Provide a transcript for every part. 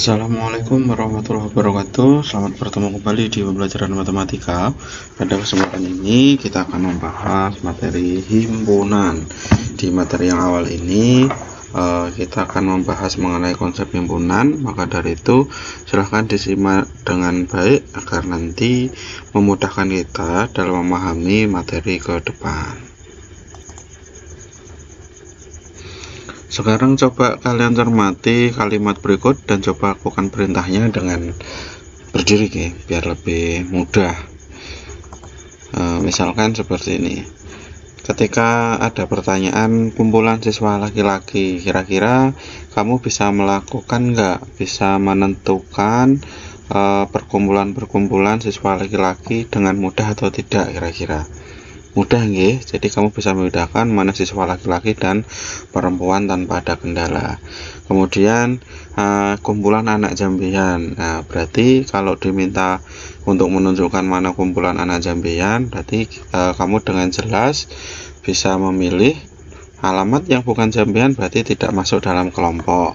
Assalamualaikum warahmatullahi wabarakatuh. Selamat bertemu kembali di pembelajaran matematika. Pada kesempatan ini kita akan membahas materi himpunan. Di materi yang awal ini kita akan membahas mengenai konsep himpunan. Maka dari itu silahkan disimak dengan baik agar nanti memudahkan kita dalam memahami materi ke depan. Sekarang coba kalian cermati kalimat berikut dan coba lakukan perintahnya dengan berdiri ya, biar lebih mudah. Misalkan seperti ini. Ketika ada pertanyaan kumpulan siswa laki-laki, kira-kira kamu bisa melakukan bisa menentukan perkumpulan siswa laki-laki dengan mudah atau tidak kira-kira? Mudah nggih, jadi kamu bisa membedakan mana siswa laki-laki dan perempuan tanpa ada kendala. Kemudian kumpulan anak jambian. Nah, berarti kalau diminta untuk menunjukkan mana kumpulan anak jambian, berarti kamu dengan jelas bisa memilih alamat yang bukan jambian, berarti tidak masuk dalam kelompok.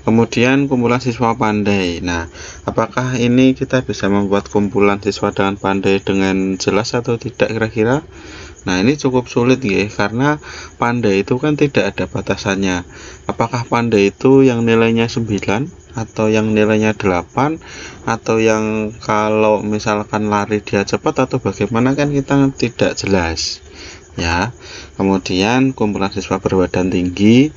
Kemudian kumpulan siswa pandai. Nah, apakah ini kita bisa membuat kumpulan siswa dengan pandai dengan jelas atau tidak kira-kira? Nah, ini cukup sulit ya, karena pandai itu kan tidak ada batasannya. Apakah pandai itu yang nilainya 9 atau yang nilainya 8 atau yang kalau misalkan lari dia cepat atau bagaimana, kan kita tidak jelas ya. Kemudian kumpulan siswa berbadan tinggi.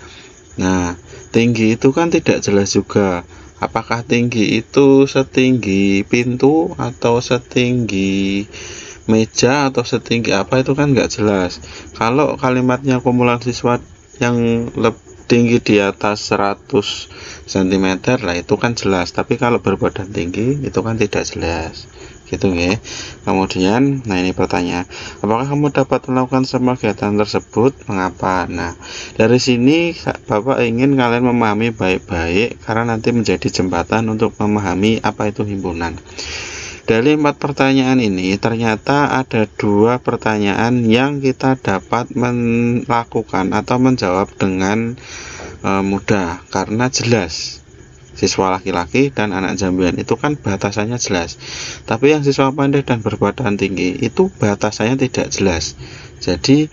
Nah, tinggi itu kan tidak jelas juga. Apakah tinggi itu setinggi pintu atau setinggi meja atau setinggi apa, itu kan nggak jelas. Kalau kalimatnya kumpulan siswa yang lebih tinggi di atas 100 cm lah, itu kan jelas. Tapi kalau berbadan tinggi itu kan tidak jelas gitu ya. Kemudian ini pertanyaan, apakah kamu dapat melakukan semua kegiatan tersebut, mengapa? Nah, dari sini Bapak ingin kalian memahami baik-baik karena nanti menjadi jembatan untuk memahami apa itu himpunan. Dari 4 pertanyaan ini ternyata ada 2 pertanyaan yang kita dapat melakukan atau menjawab dengan mudah karena jelas. Siswa laki-laki dan anak jambian itu kan batasannya jelas, tapi yang siswa pandai dan berbadan tinggi itu batasannya tidak jelas. Jadi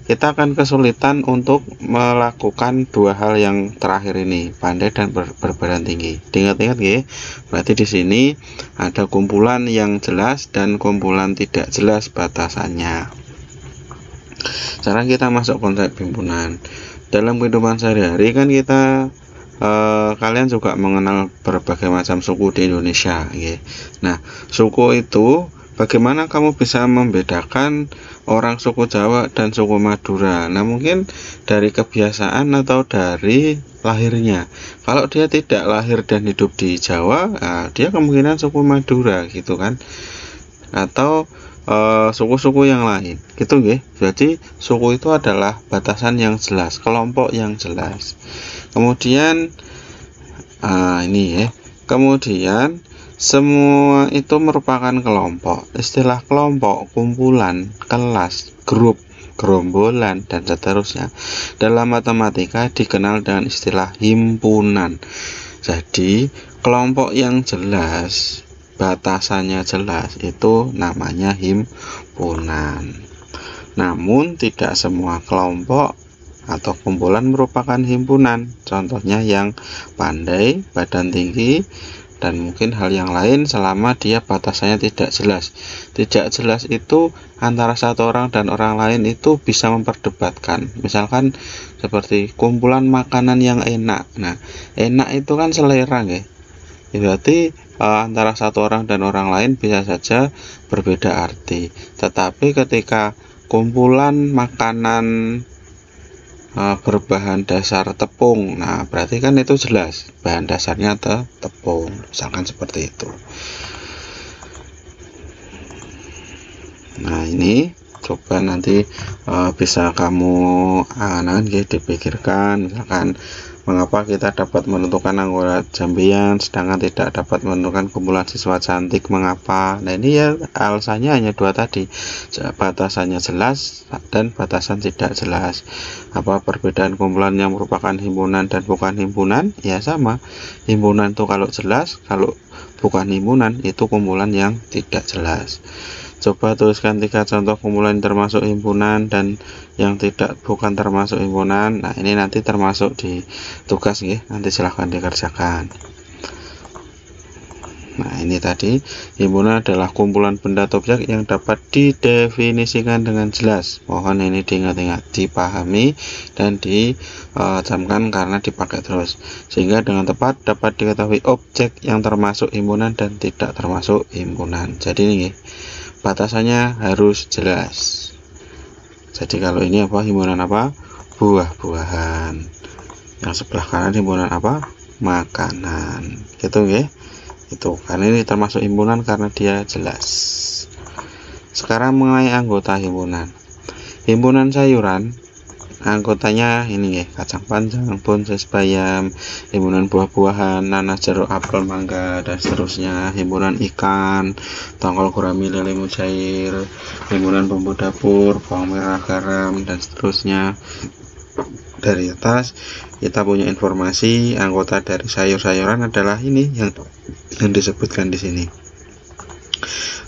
kita akan kesulitan untuk melakukan 2 hal yang terakhir ini, pandai dan berbadan tinggi. Ingat-ingat ya, berarti di sini ada kumpulan yang jelas dan kumpulan tidak jelas batasannya. Sekarang kita masuk konsep himpunan. Dalam kehidupan sehari-hari kan kita kalian juga mengenal berbagai macam suku di Indonesia ya. Nah, suku itu bagaimana kamu bisa membedakan orang suku Jawa dan suku Madura? Nah, mungkin dari kebiasaan atau dari lahirnya. Kalau dia tidak lahir dan hidup di Jawa, dia kemungkinan suku Madura gitu kan, atau suku-suku yang lain gitu ya. Jadi suku itu adalah batasan yang jelas, kelompok yang jelas. Kemudian ini ya, kemudian semua itu merupakan kelompok. Istilah kelompok, kumpulan, kelas, grup, gerombolan, dan seterusnya dalam matematika dikenal dengan istilah himpunan. Jadi kelompok yang jelas, batasannya jelas, itu namanya himpunan. Namun tidak semua kelompok atau kumpulan merupakan himpunan. Contohnya yang pandai, badan tinggi, dan mungkin hal yang lain selama dia batasannya tidak jelas. Tidak jelas itu antara satu orang dan orang lain itu bisa memperdebatkan. Misalkan seperti kumpulan makanan yang enak. Nah, enak itu kan selera ya. Berarti antara satu orang dan orang lain bisa saja berbeda arti. Tetapi ketika kumpulan makanan berbahan dasar tepung, nah berarti kan itu jelas bahan dasarnya tepung, misalkan seperti itu. Nah, ini coba nanti bisa kamu nanti dipikirkan, misalkan mengapa kita dapat menentukan anggota jambian sedangkan tidak dapat menentukan kumpulan siswa cantik, mengapa? Nah ini ya alasannya hanya dua tadi, batasannya jelas dan batasan tidak jelas. Apa perbedaan kumpulan yang merupakan himpunan dan bukan himpunan? Ya sama, himpunan itu kalau jelas, kalau bukan himpunan itu kumpulan yang tidak jelas. Coba tuliskan 3 contoh kumpulan termasuk himpunan dan yang tidak bukan termasuk himpunan. Nah ini nanti termasuk di tugas ya, nanti silahkan dikerjakan. Nah ini tadi, himpunan adalah kumpulan benda atau objek yang dapat didefinisikan dengan jelas. Mohon ini diingat-ingat, dipahami dan dicamkan karena dipakai terus, sehingga dengan tepat dapat diketahui objek yang termasuk himpunan dan tidak termasuk himpunan. Jadi ini batasannya harus jelas. Jadi kalau ini apa, himpunan apa? Buah-buahan. Yang sebelah kanan himpunan apa? Makanan. Gitu ya. Itu karena ini termasuk himpunan karena dia jelas. Sekarang mengenai anggota himpunan. Himpunan sayuran, anggotanya ini ya, kacang panjang, buncis, bayam. Himpunan buah-buahan, nanas, jeruk, apel, mangga, dan seterusnya. Himpunan ikan, tongkol, gurami, lele, mujair. Himpunan bumbu dapur, bawang merah, garam, dan seterusnya. Dari atas kita punya informasi anggota dari sayur-sayuran adalah ini yang disebutkan di sini.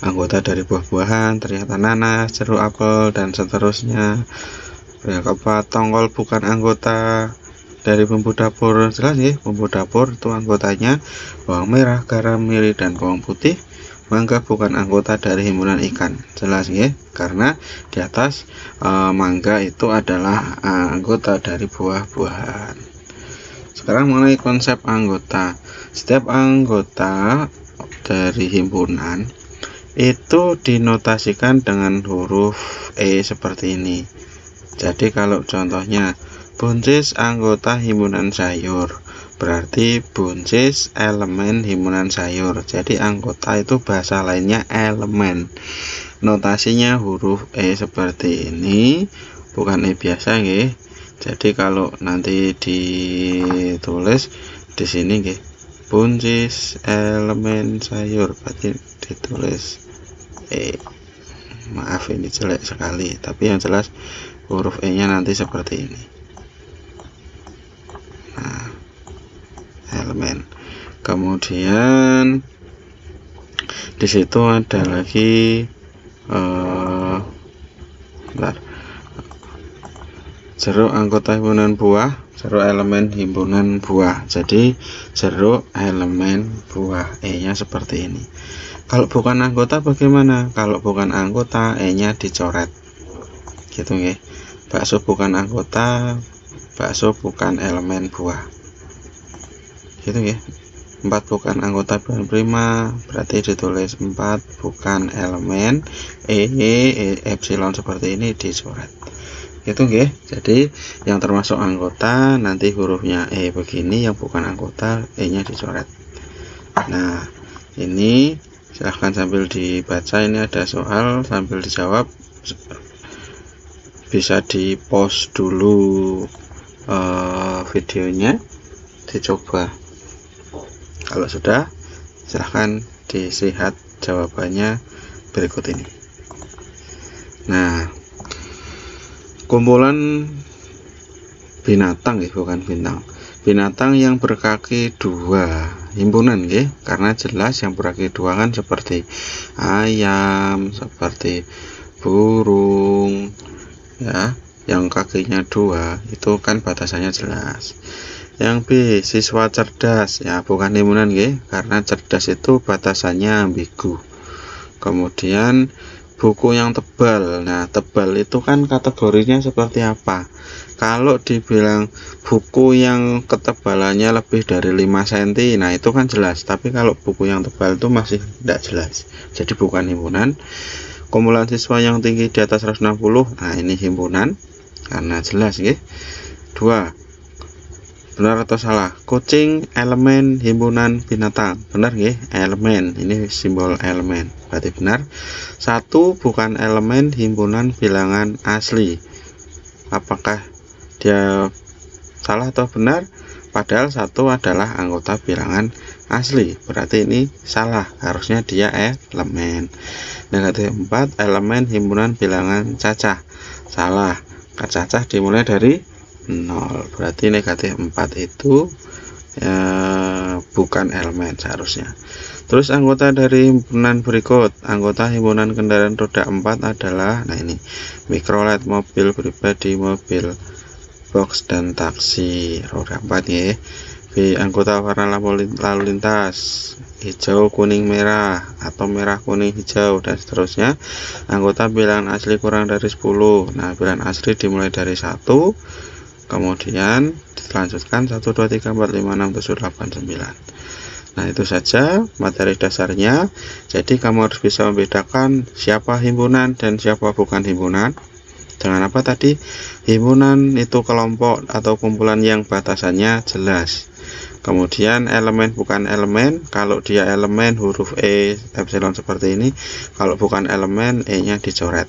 Anggota dari buah-buahan ternyata nanas, jeruk, apel, dan seterusnya. Yang keempat, tongkol bukan anggota dari bumbu dapur. Jelas ya, bumbu dapur itu anggotanya bawang merah, garam, miri, dan bawang putih. Mangga bukan anggota dari himpunan ikan. Jelas ya, karena di atas mangga itu adalah anggota dari buah-buahan. Sekarang mengenai konsep anggota. Setiap anggota dari himpunan itu dinotasikan dengan huruf E seperti ini. Jadi kalau contohnya buncis anggota himpunan sayur, berarti buncis elemen himpunan sayur. Jadi anggota itu bahasa lainnya elemen. Notasinya huruf E seperti ini, bukan E biasa ya. Jadi kalau nanti ditulis di sini ya, buncis elemen sayur, berarti ditulis E. Maaf ini jelek sekali, tapi yang jelas huruf E nya nanti seperti ini. Nah, elemen. Kemudian di situ ada lagi jeruk anggota himpunan buah, jeruk elemen himpunan buah. Jadi jeruk elemen buah, E nya seperti ini. Kalau bukan anggota bagaimana? Kalau bukan anggota E nya dicoret gitu ya. Bakso bukan anggota, bakso bukan elemen buah gitu ya. 4 bukan anggota bulan prima, berarti ditulis 4 bukan elemen, epsilon seperti ini dicoret gitu ya. Jadi yang termasuk anggota nanti hurufnya E begini, yang bukan anggota E nya dicoret. Nah ini silahkan sambil dibaca, ini ada soal sambil dijawab, bisa di pause dulu videonya, dicoba. Kalau sudah, silahkan dilihat jawabannya berikut ini. Nah, kumpulan binatang ya, bukan bintang. Binatang yang berkaki 2, himpunan ya, karena jelas yang berkaki 2 kan seperti ayam, seperti burung ya, yang kakinya 2 itu kan batasannya jelas. Yang B, siswa cerdas ya, bukan himpunan ya, karena cerdas itu batasannya ambigu. Kemudian buku yang tebal. Nah, tebal itu kan kategorinya seperti apa? Kalau dibilang buku yang ketebalannya lebih dari 5 cm, nah itu kan jelas. Tapi kalau buku yang tebal itu masih tidak jelas, jadi bukan himpunan. Kumpulan siswa yang tinggi di atas 160, nah ini himpunan karena jelas ya. 2, Benar atau salah? Kucing elemen himpunan binatang. Benar nggih? Elemen. Ini simbol elemen. Berarti benar. 1 bukan elemen himpunan bilangan asli. Apakah dia salah atau benar? Padahal 1 adalah anggota bilangan asli. Berarti ini salah. Harusnya dia elemen. Negatif 4 elemen himpunan bilangan cacah. Salah. Cacah dimulai dari 0. Berarti negatif 4 itu bukan elemen seharusnya. Terus anggota dari himpunan berikut. Anggota himpunan kendaraan roda 4 adalah, nah ini, mikrolet, mobil pribadi, mobil box, dan taksi roda 4 ya. B. Anggota warna lalu lintas, hijau, kuning, merah, atau merah, kuning, hijau, dan seterusnya. Anggota bilangan asli kurang dari 10. Nah, bilangan asli dimulai dari 1, kemudian dilanjutkan 1, 2, 3, 4, 5, 6, 7, 8, 9. Nah, itu saja materi dasarnya. Jadi kamu harus bisa membedakan siapa himpunan dan siapa bukan himpunan. Dengan apa tadi? Himpunan itu kelompok atau kumpulan yang batasannya jelas. Kemudian elemen bukan elemen, kalau dia elemen huruf E epsilon seperti ini, kalau bukan elemen E-nya dicoret.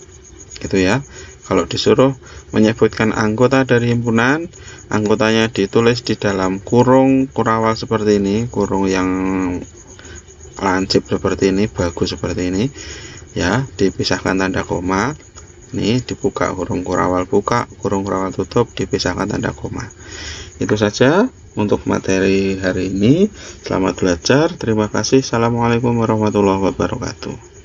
Gitu ya. Kalau disuruh menyebutkan anggota dari himpunan, anggotanya ditulis di dalam kurung kurawal seperti ini, kurung yang lancip seperti ini, bagus seperti ini ya, dipisahkan tanda koma. Ini dibuka kurung kurawal, buka kurung kurawal, tutup, dipisahkan tanda koma. Itu saja untuk materi hari ini. Selamat belajar. Terima kasih. Assalamualaikum warahmatullahi wabarakatuh.